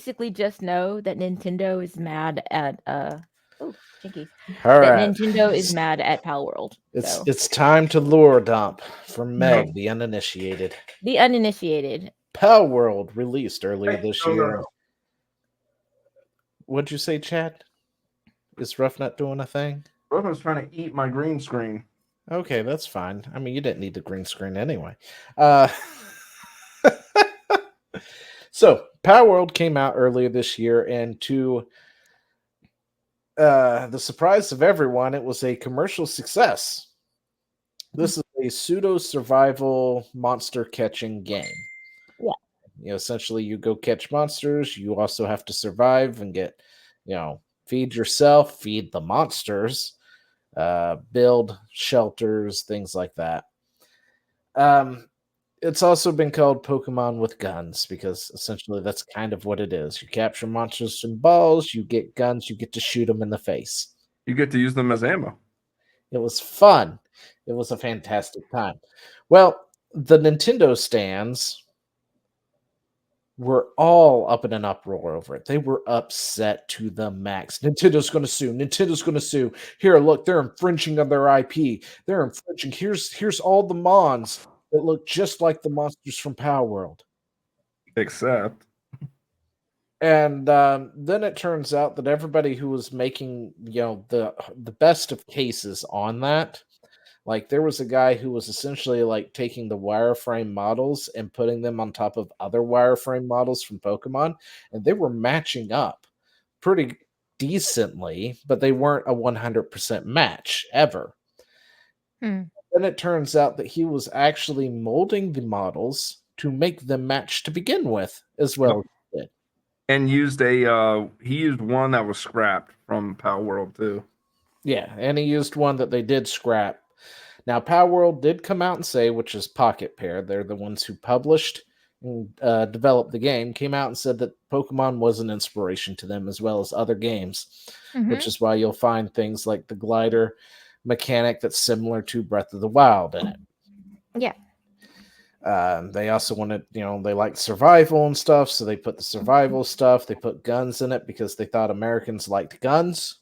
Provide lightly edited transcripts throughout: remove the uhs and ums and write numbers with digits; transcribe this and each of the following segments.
basically just know that Nintendo is mad at oh, jinkies. All That right. Nintendo is mad at Palworld. So It's time to lure dump from No. Meg, the uninitiated. the uninitiated. Palworld released earlier this No, no, year. no. What'd you say, Chad? Is Roughnut doing a thing? Rough was trying to eat my green screen. Okay, that's fine. I mean, you didn't need the green screen anyway. Uh, so, Palworld came out earlier this year, and to the surprise of everyone, it was a commercial success. This is a pseudo survival monster catching game. Yeah. Essentially, you go catch monsters. You also have to survive and get, feed yourself, feed the monsters, build shelters, things like that. It's also been called Pokemon with guns because essentially that's kind of what it is. You capture monsters from balls, you get guns, you get to shoot them in the face. You get to use them as ammo. It was fun. It was a fantastic time. Well, the Nintendo stands were all up in an uproar over it. They were upset to the max. Nintendo's going to sue. Nintendo's going to sue. Here, look, they're infringing on their IP. They're infringing. Here's all the mons that look just like the monsters from Palworld. Except. And then it turns out that everybody who was making, the best of cases on that, like there was a guy who was essentially like taking the wireframe models and putting them on top of other wireframe models from Pokemon, and they were matching up pretty decently, but they weren't a 100% match ever. Then it turns out that he was actually molding the models to make them match to begin with as well. And he used one that was scrapped from Palworld too. Yeah, and he used one that they did scrap. Now, Palworld did come out and say, which is Pocket Pair, they're the ones who published and developed the game, came out and said that Pokemon was an inspiration to them as well as other games, which is why you'll find things like the glider mechanic that's similar to Breath of the Wild in it. Yeah. They also wanted, they liked survival and stuff, so they put the survival stuff. They put guns in it because they thought Americans liked guns,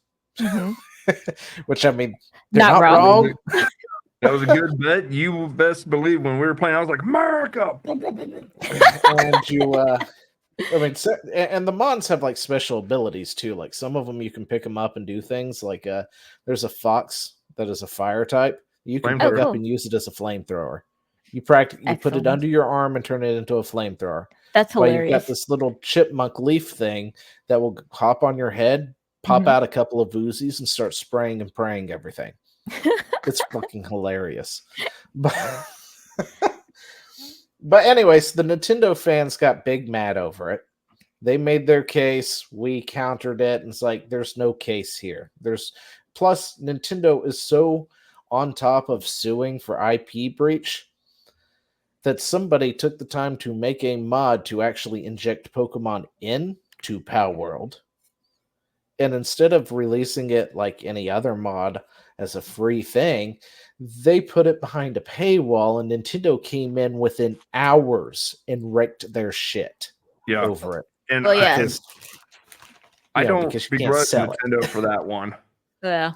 which I mean, they're not wrong. That was a good bet. You best believe when we were playing, I was like, America! And you, and the mons have like special abilities too. Like some of them you can pick them up and do things. Like there's a fox that is a fire type. You can pick up and use it as a flamethrower. You put it under your arm and turn it into a flamethrower. That's hilarious. You've got this little chipmunk leaf thing that will hop on your head, pop out a couple of Uzis, and start spraying and praying everything. It's fucking hilarious. But anyways, the Nintendo fans got big mad over it. They made their case. We countered it. And it's like, there's no case here. Plus, Nintendo is so on top of suing for IP breach that somebody took the time to make a mod to actually inject Pokemon into Palworld. And instead of releasing it like any other mod as a free thing, they put it behind a paywall, and Nintendo came in within hours and wrecked their shit over it. And because I don't begrudge Nintendo for that one. Yeah.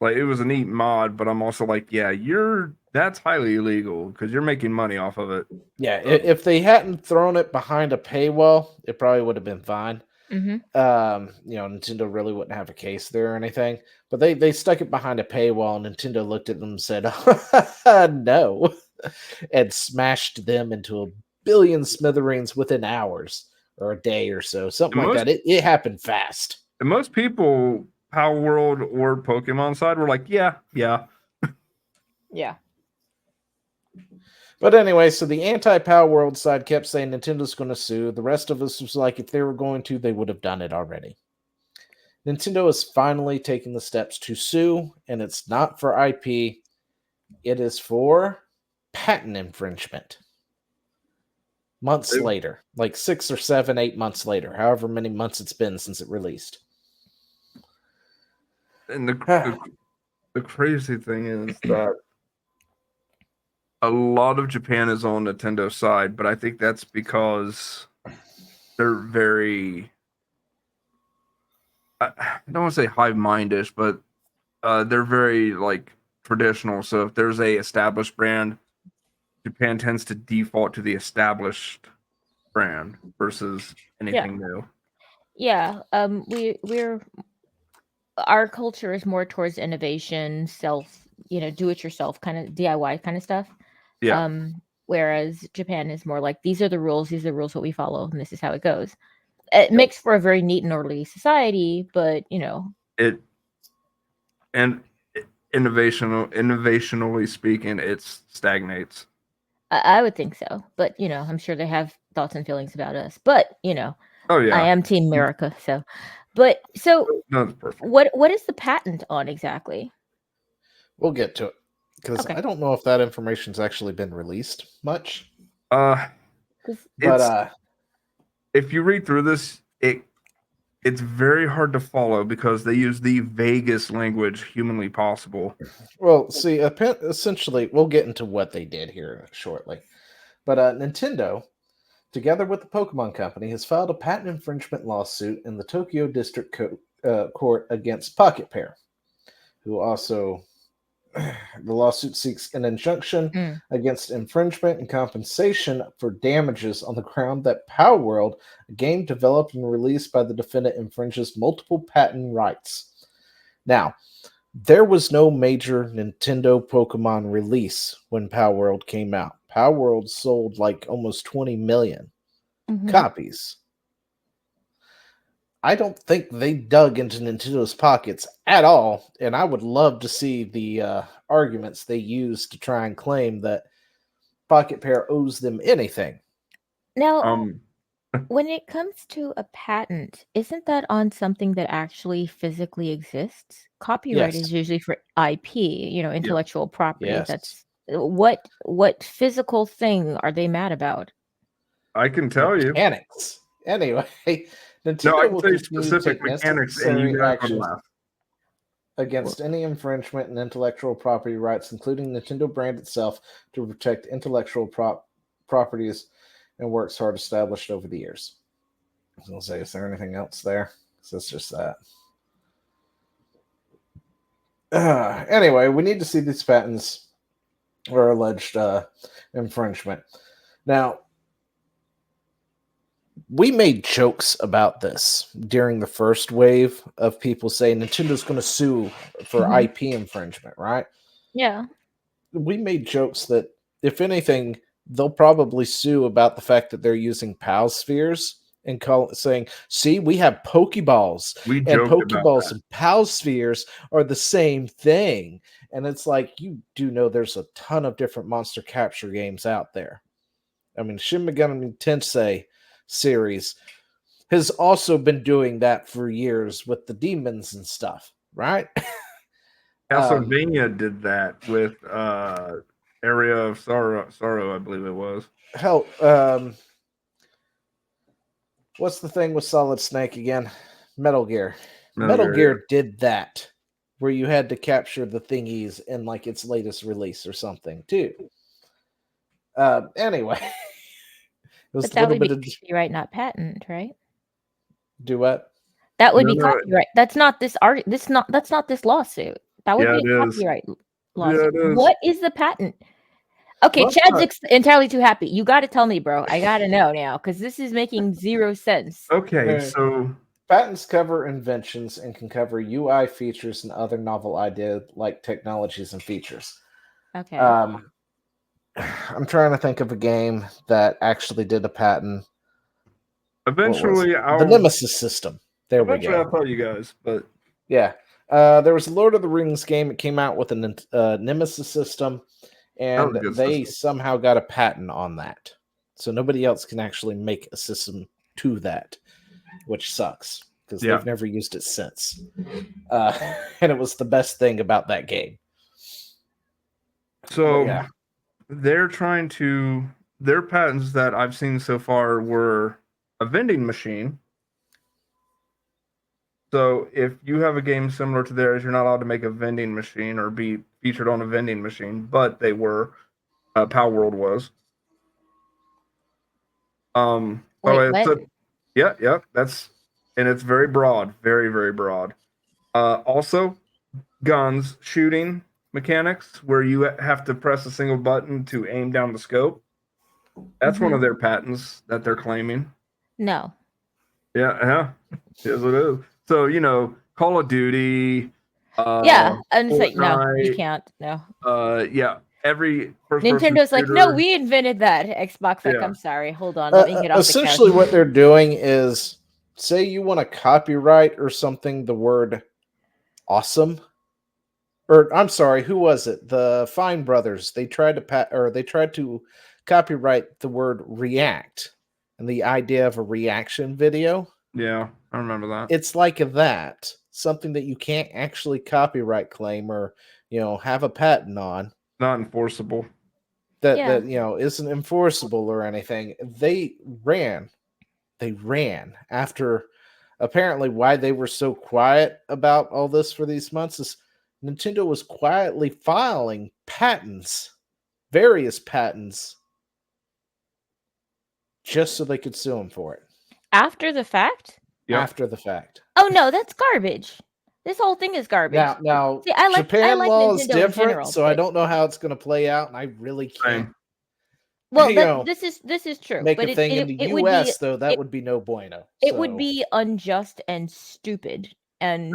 Like, it was a neat mod, but I'm also like, that's highly illegal because you're making money off of it. Yeah, if they hadn't thrown it behind a paywall, it probably would have been fine. Nintendo really wouldn't have a case there or anything, but they stuck it behind a paywall, and Nintendo looked at them and said, no, and smashed them into a billion smithereens within hours or a day or so, something like that. It happened fast. And most people, Palworld or Pokemon side, were like, yeah. But anyway, so the anti-Palworld side kept saying Nintendo's going to sue. The rest of us was like, if they were going to, they would have done it already. Nintendo is finally taking the steps to sue, and it's not for IP. It is for patent infringement. Months later, like 6 or 7, 8 months later, however many months it's been since it released. And the crazy thing is that a lot of Japan is on Nintendo's side, but I think that's because they're very, I don't want to say hive-mindish, but they're very like traditional. So if there's a established brand, Japan tends to default to the established brand versus Yeah. anything new. Yeah. We're our culture is more towards innovation, do it yourself kind of DIY kind of stuff. Yeah, Whereas Japan is more like these are the rules, what we follow, and this is how it goes. It Yep. makes for a very neat and orderly society, but it and innovationally speaking, it stagnates. I would think so. But I'm sure they have thoughts and feelings about us. But Oh I yeah, am Team America, so. But so no, it's perfect. what is the patent on exactly? We'll get to it because Okay. I don't know if that information's actually been released much. 'Cause- But if you read through this, it's very hard to follow because they use the vaguest language humanly possible. well, see, essentially, we'll get into what they did here shortly. But Nintendo, together with the Pokemon Company, has filed a patent infringement lawsuit in the Tokyo District Court against Pocket Pair, who also the lawsuit seeks an injunction Mm. against infringement and compensation for damages on the ground that Palworld, a game developed and released by the defendant, infringes multiple patent rights. Now, there was no major Nintendo Pokemon release when Palworld came out. Palworld sold like almost 20 million Mhm. copies. I don't think they dug into Nintendo's pockets at all, and I would love to see the arguments they use to try and claim that Pocket Pair owes them anything. Now, when it comes to a patent, isn't that on something that actually physically exists? Copyright Yes. is usually for IP, intellectual property. Yes. That's what physical thing are they mad about? I can tell you. Mechanics. Anyway, No, I Nintendo can will tell you continue to specific take mechanics, and you necessary guys would actions laugh. against any infringement in intellectual property rights, including Nintendo brand itself, to protect intellectual properties and works hard established over the years. I was going to say, is there anything else there? So it's just that. Anyway, we need to see these patents or alleged infringement. Now, we made jokes about this during the first wave of people saying Nintendo's going to sue for Mhm. IP infringement, right? Yeah. We made jokes that, if anything, they'll probably sue about the fact that they're using PAL spheres and saying, see, we have Pokeballs, We and joked about Pokeballs that. and PAL spheres are the same thing. And it's like, you do know there's a ton of different monster capture games out there. I mean, Shin Megami Tensei series has also been doing that for years with the demons and stuff, right? Castlevania did that with Area of Sorrow, I believe it was. Hell, what's the thing with Solid Snake again? Metal Gear. Metal Gear did that, where you had to capture the thingies in like its latest release or something too. Anyway, it was But a that little would be bit of copyright, not patent, right? do what? That would No, be no, copyright. That's not this art. That's not this lawsuit. That would Yeah, be it a is. copyright Yeah, lawsuit. it is. What is the patent? Okay, Well, Chad's entirely too happy. You got to tell me, bro. I got to know now because this is making zero sense. Okay, Uh, so patents cover inventions and can cover UI features and other novel idea like technologies and features. Okay. I'm trying to think of a game that actually did a patent. eventually The Nemesis system. There we I'll go. tell you guys, but Yeah. There was a Lord of the Rings game. It came out with a Nemesis system, that was and a good they system. somehow got a patent on that. So nobody else can actually make a system to that, which sucks because Yeah. they've never used it since. And it was the best thing about that game. So But yeah. they're trying to their patents that I've seen so far were a vending machine. So if you have a game similar to theirs, you're not allowed to make a vending machine or be featured on a vending machine, but they were. Palworld was. By the Wait, way, what? Yeah, yeah. And it's very broad, very, very broad. Also, guns shooting mechanics where you have to press a single button to aim down the scope. That's one of their patents that they're claiming. No. Yeah, yeah. Yes, it is. So, Call of Duty, Yeah, and it's like, no, you Fortnite, can't. No. yeah, every first-person Nintendo's like, no, shooter. we invented that. Xbox, like, Yeah. I'm sorry. Hold on. Let me get off the couch. Essentially, what they're doing is, say you want to copyright or something the word awesome, or I'm sorry, who was it? The Fine Brothers. They tried to copyright the word react and the idea of a reaction video. Yeah, I remember that. It's like that, something that you can't actually copyright claim or have a patent on. Not enforceable. That Yeah. isn't enforceable or anything. They ran after, apparently why they were so quiet about all this for these months is Nintendo was quietly filing various patents, just so they could sue them for it After the fact? Yep. after the fact. Oh no, that's garbage. This whole thing is garbage. Now See, I Japan like law Nintendo is in different, general, so I but don't know how it's going to play out, and I really can't. Same. well, you know, this is true. make But a thing in the it U.S. would be though, that would be no bueno. it would be unjust and stupid, and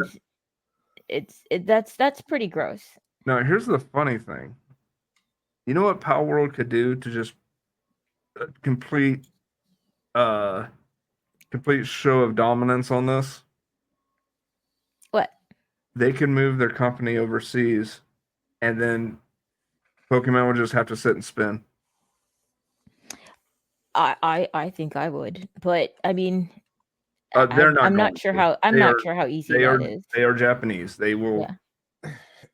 that's pretty gross. Now, here's the funny thing. You know what Palworld could do to just complete show of dominance on this? What? They can move their company overseas, and then Pokemon would just have to sit and spin. I think I would, but I mean, They're not I'm going not sure to. how easy They that are is. they are Japanese. They will. Yeah.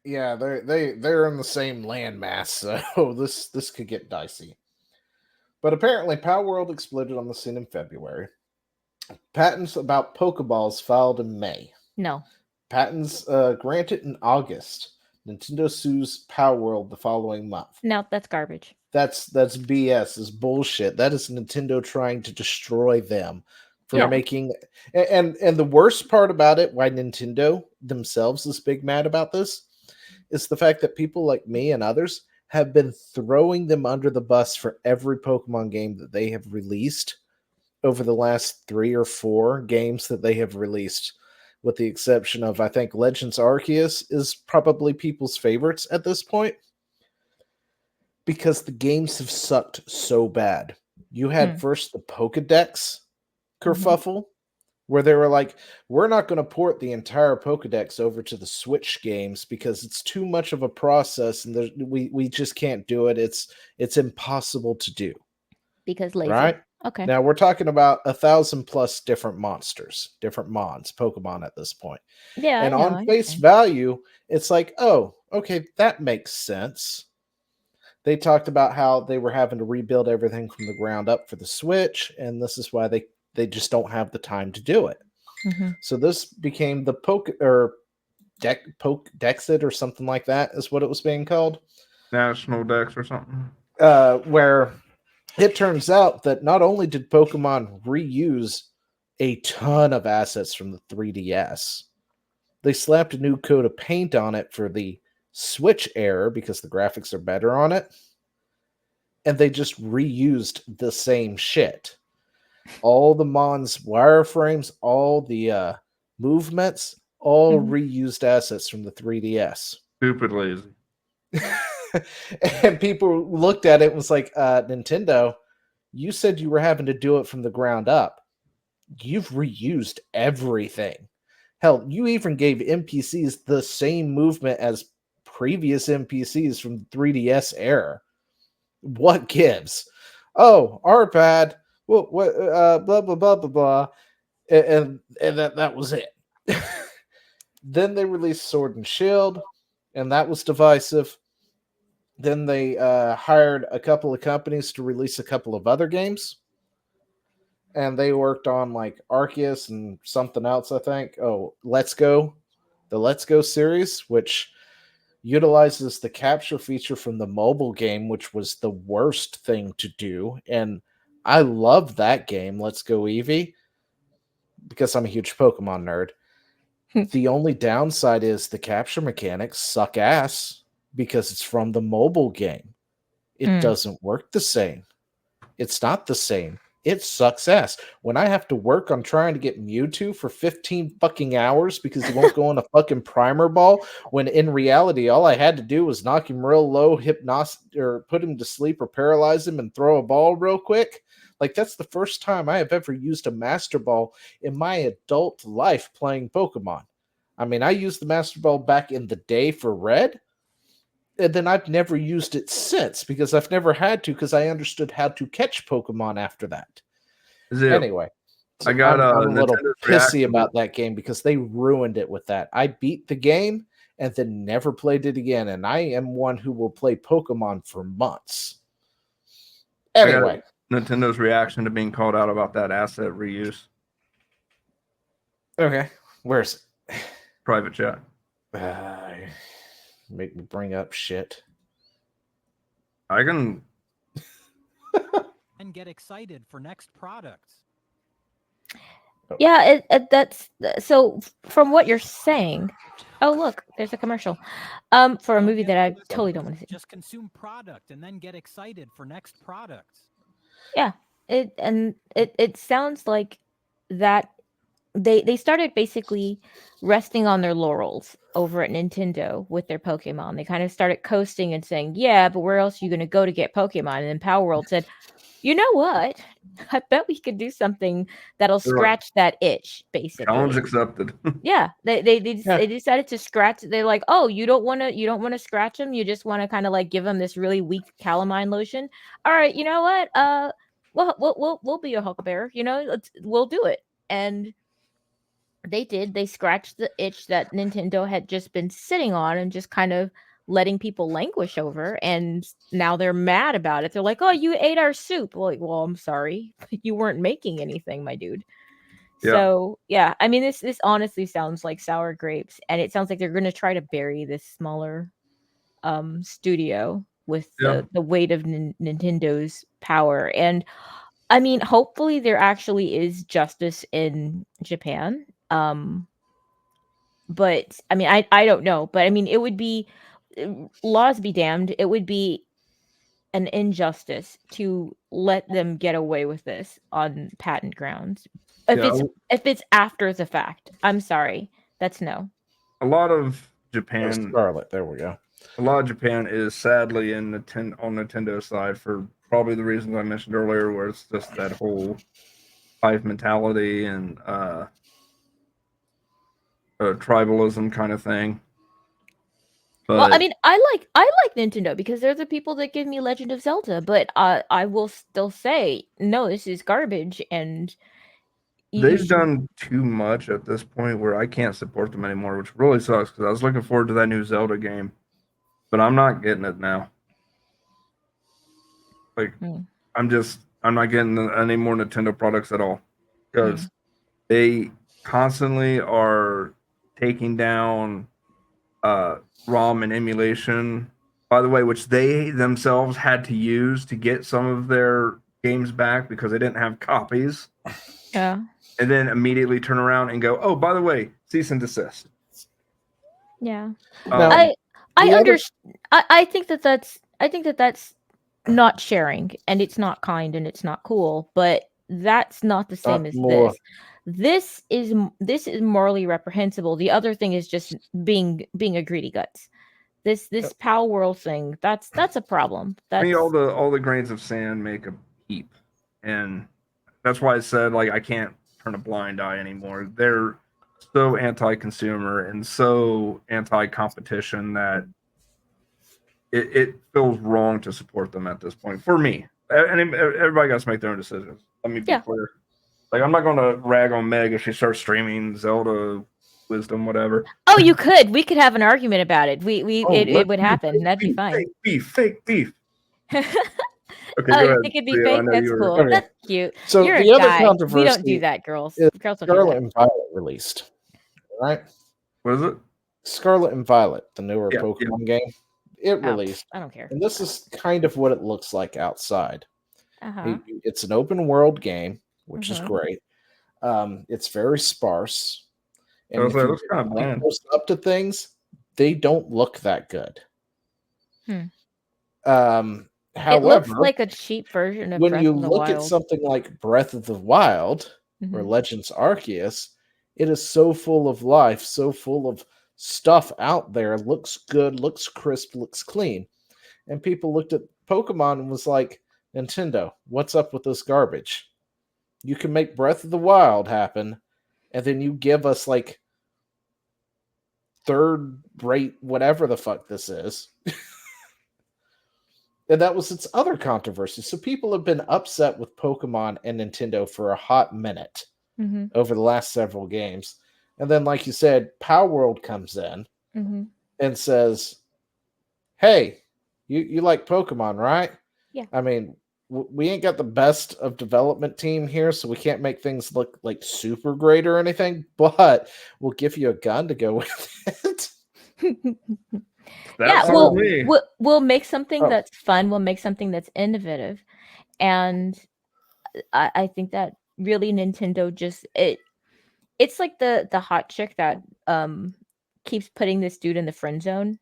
Yeah, they're in the same landmass, so this could get dicey. But apparently, Palworld exploded on the scene in February. Patents about Pokeballs filed in May. No. Patents granted in August. Nintendo sues Palworld the following month. No, that's garbage. That's BS. Is bullshit. That is Nintendo trying to destroy them for Yeah. making. And the worst part about it, why Nintendo themselves is big mad about this, is the fact that people like me and others have been throwing them under the bus for every Pokemon game that they have released over the last 3 or 4 games that they have released, with the exception of, I think, Legends Arceus is probably people's favorites at this point, because the games have sucked so bad. You had first the Pokedex kerfuffle, where they were like, we're not going to port the entire Pokedex over to the Switch games because it's too much of a process and we just can't do it. It's impossible to do. Because lazy. Right? Okay. Now we're talking about 1,000+ different monsters, different mons, Pokemon at this point. Yeah. And I know, on I face understand. value, it's like, oh, okay, that makes sense. They talked about how they were having to rebuild everything from the ground up for the Switch, and this is why they just don't have the time to do it. So this became the Dexit or something like that is what it was being called. National Dex or something. Where it turns out that not only did Pokemon reuse a ton of assets from the 3DS, they slapped a new coat of paint on it for the Switch era because the graphics are better on it. And they just reused the same shit. All the Mon's wireframes, all the movements, all reused assets from the 3DS. Stupid lazy. And people looked at it and was like, Nintendo, you said you were having to do it from the ground up. You've reused everything. Hell, you even gave NPCs the same movement as previous NPCs from the 3DS era. What gives? Oh, our bad. Well, what? Blah blah blah blah blah, and that was it. Then they released Sword and Shield, and that was divisive. Then they hired a couple of companies to release a couple of other games, and they worked on like Arceus and something else. I think. Oh, Let's Go, the Let's Go series, which utilizes the capture feature from the mobile game, which was the worst thing to do. And I love that game, Let's Go Eevee. because I'm a huge Pokemon nerd. The only downside is the capture mechanics suck ass because it's from the mobile game. It doesn't work the same. It's not the same. It sucks ass. When I have to work on trying to get Mewtwo for 15 fucking hours because he won't go on a fucking primer ball, when in reality all I had to do was knock him real low, or put him to sleep or paralyze him and throw a ball real quick. Like, that's the first time I have ever used a Master Ball in my adult life playing Pokemon. I mean, I used the Master Ball back in the day for Red, and then I've never used it since because I've never had to because I understood how to catch Pokemon after that. Anyway, I got I'm a little Nintendo's pissy reaction. about that game because they ruined it with that. I beat the game and then never played it again, and I am one who will play Pokemon for months. Anyway, Nintendo's reaction to being called out about that asset reuse. Okay, where's private chat? Make me bring up shit. I can and get excited for next products. Yeah, that's so. From what you're saying, oh look, there's a commercial, for a movie that I totally don't want to see. Just consume product and then get excited for next products. Yeah, it sounds like that they started basically resting on their laurels over at Nintendo with their Pokemon. They kind of started coasting and saying, "Yeah, but where else are you going to go to get Pokemon?" And then Palworld said, "You know what? I bet we could do something that'll scratch that itch." Basically, challenge accepted. Yeah, they decided to scratch. They're like, "Oh, you don't want to scratch them. You just want to kind of like give them this really weak calamine lotion. All right, you know what? We'll be your huckleberry. You know, we'll do it." And they did. They scratched the itch that Nintendo had just been sitting on and just kind of letting people languish over. And now they're mad about it. They're like, "Oh, you ate our soup." Well, I'm sorry, you weren't making anything, my dude. Yeah. So yeah, I mean, this honestly sounds like sour grapes, and it sounds like they're going to try to bury this smaller studio with the weight of Nintendo's power. And I mean, hopefully there actually is justice in Japan. But I mean, I don't know, but I mean, it would be, laws be damned, it would be an injustice to let them get away with this on patent grounds. If it's after the fact, I'm sorry, that's no. A lot of Japan, Scarlet, there we go. A lot of Japan is sadly on Nintendo's side for probably the reasons I mentioned earlier, where it's just that whole hive mentality and tribalism kind of thing. But, well, I mean, I like Nintendo because they're the people that give me Legend of Zelda, but I will still say no, this is garbage, and they've done too much at this point where I can't support them anymore, which really sucks because I was looking forward to that new Zelda game, but I'm not getting it now. Like, I'm not getting any more Nintendo products at all because they constantly are taking down ROM and emulation, by the way, which they themselves had to use to get some of their games back because they didn't have copies. Yeah. And then immediately turn around and go, "Oh, by the way, cease and desist." Yeah. Now, I understand. I think that's not sharing, and it's not kind, and it's not cool, but that's not the same as more. This is morally reprehensible. The other thing is just being a greedy guts. This Palworld thing, that's a problem. I mean, all the grains of sand make a heap, and that's why I said, like, I can't turn a blind eye anymore. They're so anti-consumer and so anti-competition that it feels wrong to support them at this point. For me, and everybody got to make their own decisions. Let me be clear. Like, I'm not going to rag on Meg if she starts streaming Zelda Wisdom, whatever. Oh, you could. We could have an argument about it. It would happen. That'd be fine. Fake beef. Okay, go ahead. You think it'd be fake? That's cool. Okay. That's cute. So you're the a other guy. controversy, we don't do that, girls. Girls don't Scarlet do that. and Violet released, right? What is it? Scarlet and Violet, the newer Pokemon game. It released. I don't care. And this is kind of what it looks like outside. Uh-huh. It's an open world game, which is great. It's very sparse. I And was if like, it you looks kind of get bland. close up to things, they don't look that good. Hmm. It looks However, like a cheap version of when Breath you of the look at Wild. something like Breath of the Wild or Mhm. Legends Arceus, it is so full of life, so full of stuff out there. Looks good, looks crisp, looks clean. And people looked at Pokemon and was like, Nintendo, what's up with this garbage? You can make Breath of the Wild happen, and then you give us like third rate whatever the fuck this is. And that was its other controversy. So people have been upset with Pokemon and Nintendo for a hot minute Mhm. over the last several games. And then, like you said, Palworld comes in Mhm. and says, hey, you like Pokemon, right? Yeah. I mean, we ain't got the best of development team here, so we can't make things look like super great or anything, but we'll give you a gun to go with it. Yeah, That's Oh. on me. we'll make something Oh. that's fun. We'll make something that's innovative, and I think that really Nintendo just it's like the hot chick that keeps putting this dude in the friend zone,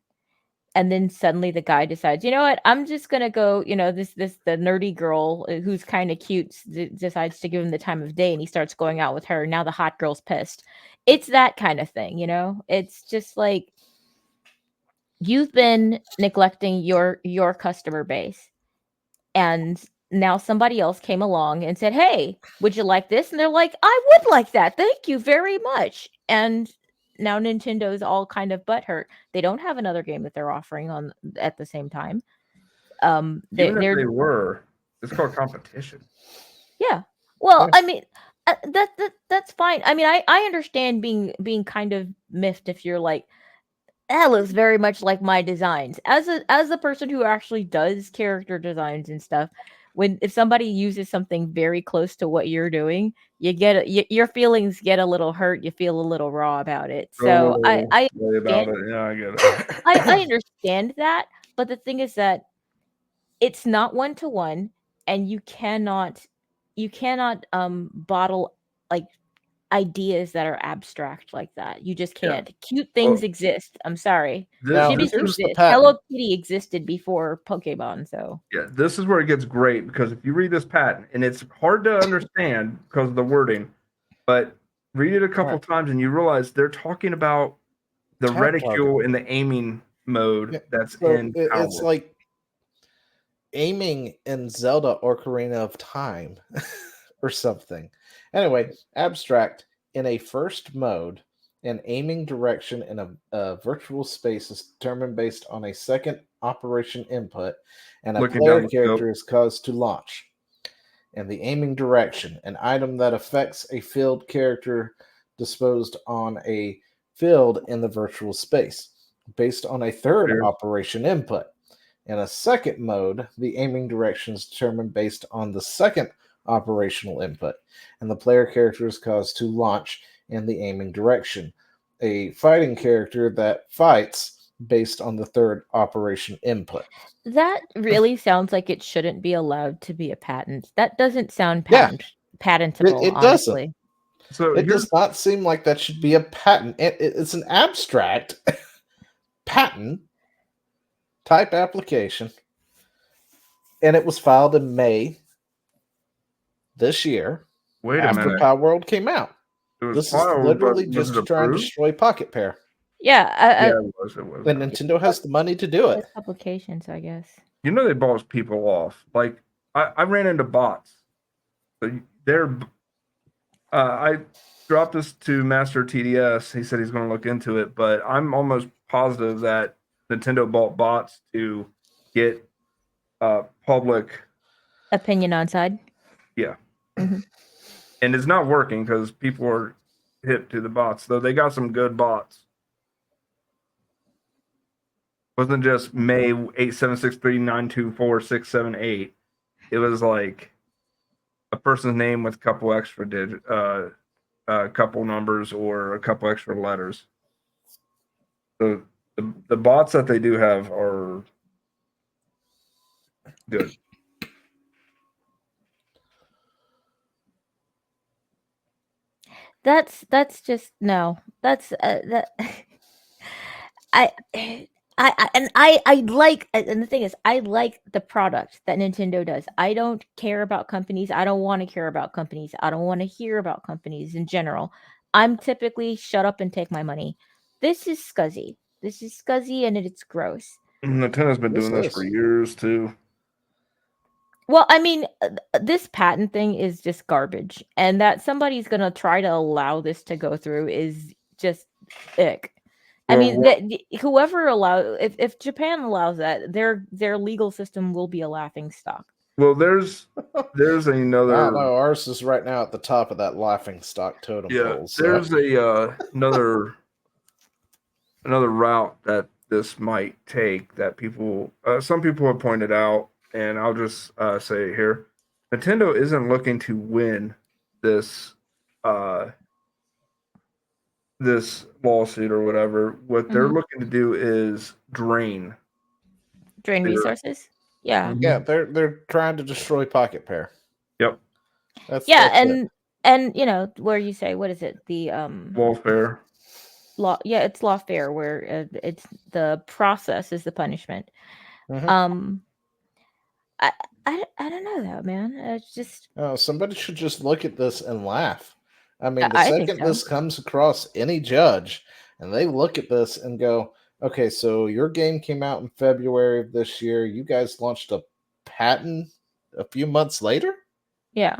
and then suddenly the guy decides, you know what, I'm just gonna go. The nerdy girl who's kind of cute decides to give him the time of day, and he starts going out with her. Now the hot girl's pissed. It's that kind of thing, It's just like you've been neglecting your customer base, and now somebody else came along and said, hey, would you like this? And they're like, I would like that, thank you very much. And now Nintendo's all kind of butthurt. They don't have another game that they're offering on at the same time. Even if They're they were, it's called competition. Yeah. Well, Yeah. I mean, that's fine. I mean, I understand being kind of miffed if you're like, that looks very much like my designs. As a person who actually does character designs and stuff, if somebody uses something very close to what you're doing, your feelings get a little hurt. You feel a little raw about it. So I Worry about understand, it. Yeah, I get it. I understand that, but the thing is that it's not one to one, and you cannot bottle like ideas that are abstract like that. You just Yeah. can't. Cute things Well, exist. I'm sorry. Now, Chibis here's the exist. patent. Hello Kitty existed before Pokemon, so yeah, this is where it gets great because if you read this patent, and it's hard to understand because of the wording, but read it a couple Right. times and you realize they're talking about the Tap reticule and the aiming mode Yeah, that's so in it's Palworld. like aiming in Zelda Ocarina of Time or something. Anyway, abstract in a first mode, an aiming direction in a virtual space is determined based on a second operation input, and a Looking player down the character scope. is caused to launch. And the aiming direction, an item that affects a field character disposed on a field in the virtual space, based on a third Here. operation input. In a second mode, the aiming direction is determined based on the second operational input, and the player character is caused to launch in the aiming direction. A fighting character that fights based on the third operation input. that really sounds like it shouldn't be allowed to be a patent. That doesn't sound Yeah, patentable, it doesn't. honestly. So It here's does not seem like that should be a patent. It's an abstract patent type application, and it was filed in May this year wait a after minute. Palworld came out. It was This is filed, but literally was just it to try and approved? destroy Pocket Pair. Yeah, Yeah, it was. It was. And Nintendo has the money to do it. that's publications, I guess. You know they bought people off. Like I ran into bots. They're I dropped this to Master TDS. He said he's going to look into it, but I'm almost positive that Nintendo bought bots to get public. Opinion on side. Yeah, Mhm. and it's not working because people are hip to the bots. Though they got some good bots. Wasn't just May 8763924678. It was like a person's name with a couple extra a couple numbers or a couple extra letters. So the bots that they do have are good. That's just no. That's that. I. I like, and the thing is, I like the product that Nintendo does. I don't care about companies. I don't want to care about companies. I don't want to hear about companies in general. I'm typically shut up and take my money. This is scuzzy. This is scuzzy and it's gross. Nintendo's been doing this for years too. Well, I mean, this patent thing is just garbage, and that somebody's gonna try to allow this to go through is just ick. I Well, mean, whoever allow if Japan allows that, their legal system will be a laughing stock. Well, there's another. I don't know. Ours is right now at the top of that laughing stock totem pole. So. There's a another route that this might take that some people have pointed out, and I'll just say it here: Nintendo isn't looking to win this this lawsuit or whatever. What they're looking to do is drain resources. Yeah. Yeah, they're trying to destroy Pocket Pair. Yep. That's and you know, where you say, what is it? The lawfare. It's lawfare, where it's the process is the punishment. Mm-hmm. I don't know that, man. It's just somebody should just look at this and laugh. I mean, the I think second so. this comes across any judge and they look at this and go, okay, so your game came out in February of this year. You guys launched a patent a few months later? Yeah.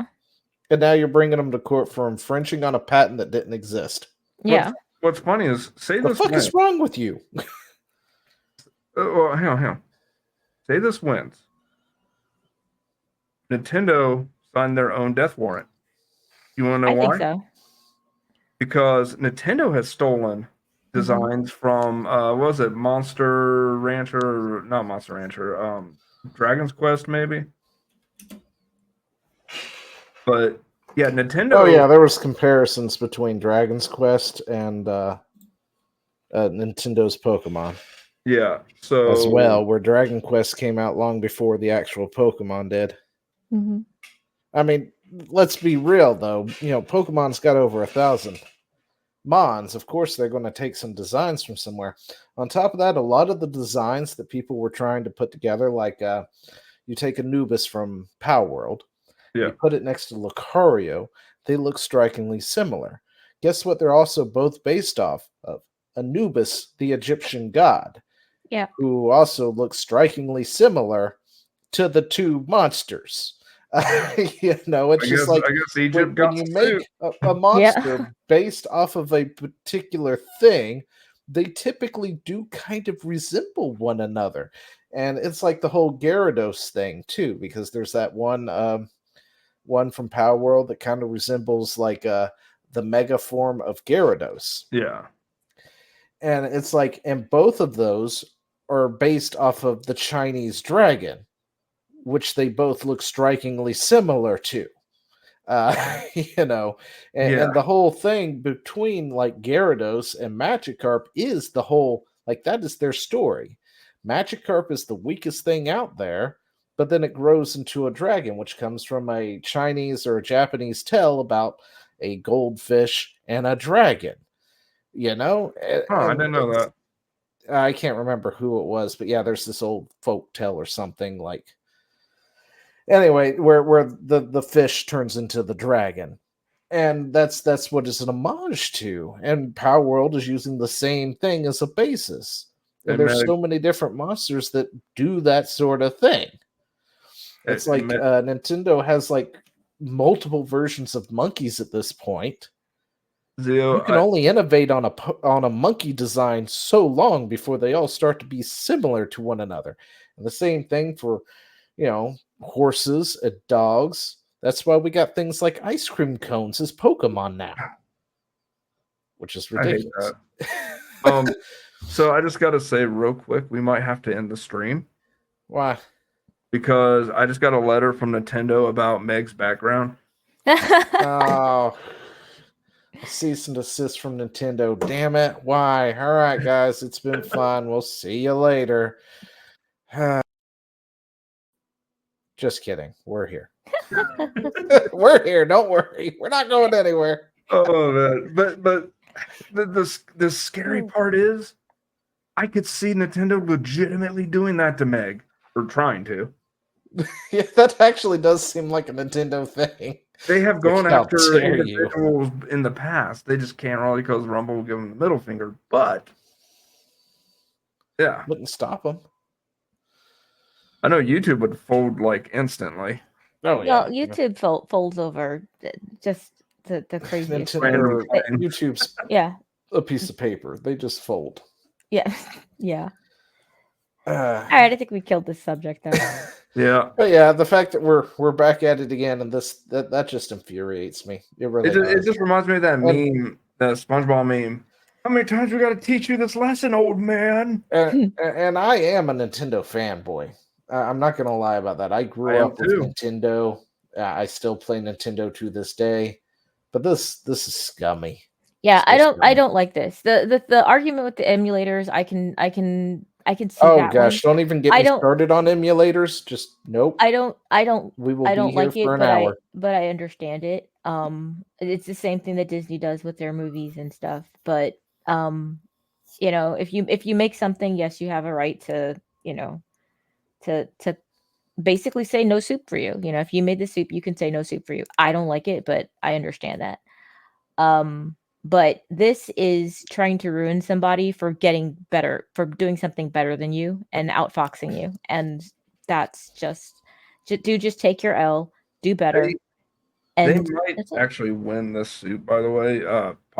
And now you're bringing them to court for infringing on a patent that didn't exist. Yeah. What's funny is, say the this fuck is wrong with you? Well, hang on. Say this wins. Nintendo signed their own death warrant. You want to know why? I think so. Because Nintendo has stolen designs from what was it, Monster Rancher? Not Monster Rancher. Dragon's Quest, maybe. But yeah, Nintendo. Oh yeah, there was comparisons between Dragon's Quest and Nintendo's Pokemon. Yeah, so as well, where Dragon Quest came out long before the actual Pokemon did. Mm-hmm. I mean, let's be real though. You know, Pokemon's got over 1,000 Mons. Of course, they're going to take some designs from somewhere. On top of that, a lot of the designs that people were trying to put together, like you take Anubis from Palworld, you put it next to Lucario, they look strikingly similar. Guess what? They're also both based off of Anubis, the Egyptian god. Yeah. Who also looks strikingly similar to the two monsters. You know, it's just like I guess Egypt when you make a monster based off of a particular thing, they typically do kind of resemble one another. And it's like the whole Gyarados thing too, because there's that one from Palworld that kind of resembles like the mega form of Gyarados. Yeah. And it's like, and both of those are based off of the Chinese dragon, which they both look strikingly similar to. You know, and the whole thing between like Gyarados and Magikarp is the whole, like, that is their story. Magikarp is the weakest thing out there, but then it grows into a dragon, which comes from a Chinese or a Japanese tale about a goldfish and a dragon. You know? I didn't know that. I can't remember who it was, but yeah, there's this old folk tale or something like. Anyway, where the fish turns into the dragon, and that's what it's an homage to. And Palworld is using the same thing as a basis. And there's so many different monsters that do that sort of thing. It's like Nintendo has like multiple versions of monkeys at this point. You can only innovate on a monkey design so long before they all start to be similar to one another. And the same thing for, you know, horses and dogs. That's why we got things like ice cream cones as Pokemon now, which is ridiculous. I hate that. So I just got to say real quick, we might have to end the stream. Why? Because I just got a letter from Nintendo about Meg's background. Oh. Cease and desist from Nintendo. Damn it. Why? All right, guys. It's been fun. We'll see you later. Just kidding. We're here. We're here. Don't worry. We're not going anywhere. Oh man, but the scary part is, I could see Nintendo legitimately doing that to Meg, or trying to. Yeah, that actually does seem like a Nintendo thing. They have Like, gone how after dare you. individuals in the past. They just can't really because Rumble will give them the middle finger. But yeah, Wouldn't stop them. I know YouTube would fold like instantly. Oh yeah. Well, YouTube folds over just the craziest way. Nintendo, Random YouTube's Yeah, a piece of paper. They just fold. yeah, yeah. Uh, All right, I think we killed this subject though. Yeah, But yeah, the fact that we're back at it again, and that just infuriates me. It really it does. just reminds me of that And- meme, that SpongeBob meme. How many times we got to teach you this lesson, old man? And I am a Nintendo fanboy. I'm not gonna lie about that. I grew am up with too. Nintendo. I still play Nintendo to this day. But this is scummy. Yeah, So I scummy. don't like this. The argument with the emulators, I can see Oh that gosh, one. don't even get I me don't- started on emulators. Just nope. I don't We will I be don't here like for it, an hour. but I understand it. It's the same thing that Disney does with their movies and stuff. But you know, if you make something, yes, you have a right to, you know, to basically say no soup for you. You know, if you made the soup, you can say no soup for you. I don't like it, but I understand that. But this is trying to ruin somebody for getting better, for doing something better than you and outfoxing you. And that's just take your L, do better. They And might that's it. actually win this suit, by the way.